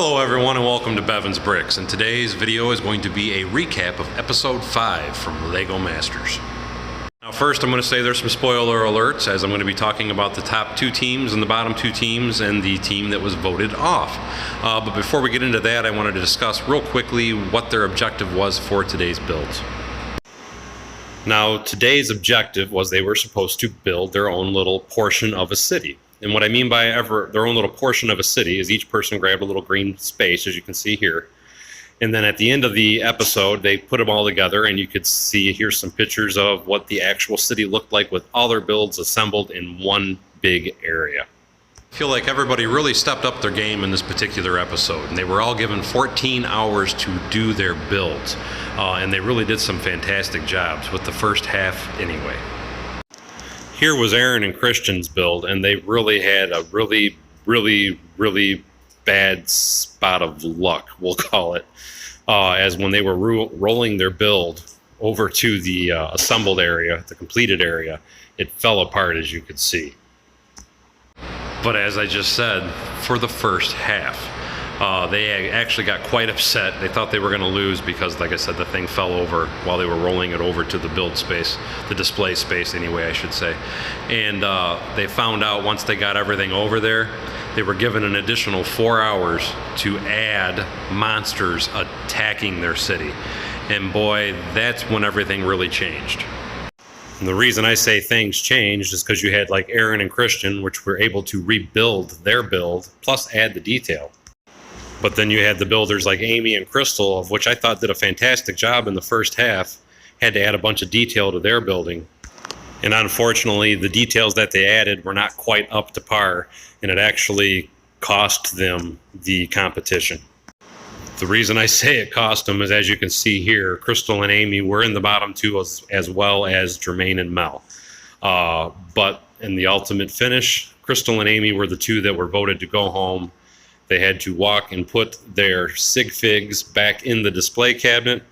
Hello everyone and welcome to Bevins Bricks, and today's video is going to be a recap of episode 5 from LEGO Masters. Now first I'm going to say there's some spoiler alerts, as I'm going to be talking about the top 2 teams and the bottom 2 teams and the team that was voted off. But before we get into that, I wanted to discuss real quickly what their objective was for today's builds. Now today's objective was they were supposed to build their own little portion of a city. And what I mean by their own little portion of a city is each person grabbed a little green space, as you can see here. And then at the end of the episode, they put them all together, and you could see, here's some pictures of what the actual city looked like with all their builds assembled in one big area. I feel like everybody really stepped up their game in this particular episode, and they were all given 14 hours to do their builds. And they really did some fantastic jobs with the first half anyway. Here was Aaron and Christian's build, and they really had a really bad spot of luck, we'll call it, as when they were rolling their build over to the assembled area, the completed area, it fell apart, as you could see. But as I just said, for the first half, they actually got quite upset. They thought they were going to lose because, like I said, the thing fell over while they were rolling it over to the build space, the display space anyway, I should say. And they found out once they got everything over there, they were given an additional 4 hours to add monsters attacking their city. And boy, that's when everything really changed. And the reason I say things changed is because you had like Aaron and Christian, which were able to rebuild their build, plus add the detail. But then you had the builders like Amy and Crystal, of which I thought did a fantastic job in the first half, had to add a bunch of detail to their building. And unfortunately, the details that they added were not quite up to par, and it actually cost them the competition. The reason I say it cost them is, as you can see here, Crystal and Amy were in the bottom 2 as well as Jermaine and Mel. But in the ultimate finish, Crystal and Amy were the 2 that were voted to go home. They had to walk and put their sig figs back in the display cabinet,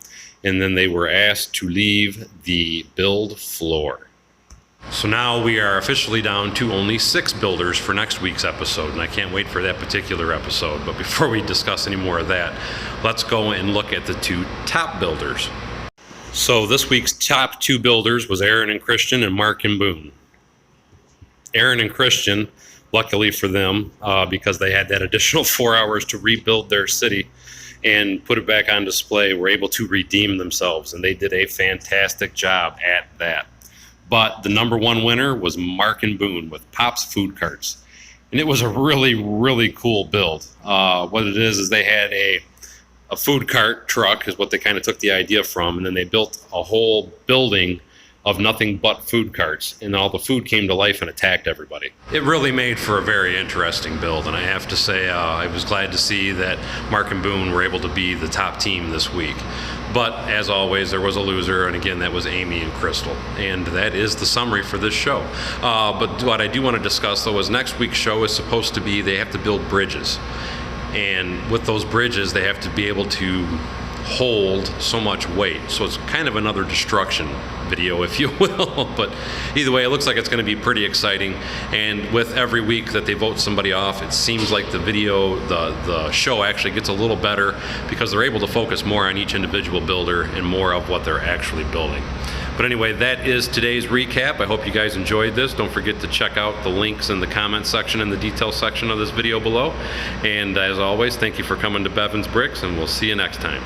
and then they were asked to leave the build floor. So now we are officially down to only 6 builders for next week's episode, and I can't wait for that particular episode. But before we discuss any more of that, let's go and look at the 2 top builders. So this week's top 2 builders was Aaron and Christian and Mark and Boone. Aaron and Christian, luckily for them, because they had that additional 4 hours to rebuild their city and put it back on display, were able to redeem themselves, and they did a fantastic job at that. But the number 1 winner was Mark and Boone with Pop's Food Carts, and it was a really cool build. What it is they had a food cart truck, is what they kind of took the idea from, and then they built a whole building of nothing but food carts, and all the food came to life and attacked everybody. It really made for a very interesting build, and I have to say I was glad to see that Mark and Boone were able to be the top team this week. But as always, there was a loser, and again, that was Amy and Crystal. And that is the summary for this show. But what I do want to discuss, though, is next week's show is supposed to be, they have to build bridges. And with those bridges, they have to be able to hold so much weight. So it's kind of another destruction video, if you will. But either way, it looks like it's going to be pretty exciting. And with every week that they vote somebody off, it seems like the video, the show actually gets a little better because they're able to focus more on each individual builder and more of what they're actually building. But anyway, that is today's recap. I hope you guys enjoyed this. Don't forget to check out the links in the comment section and the detail section of this video below. And as always, thank you for coming to Bevins Bricks, and we'll see you next time.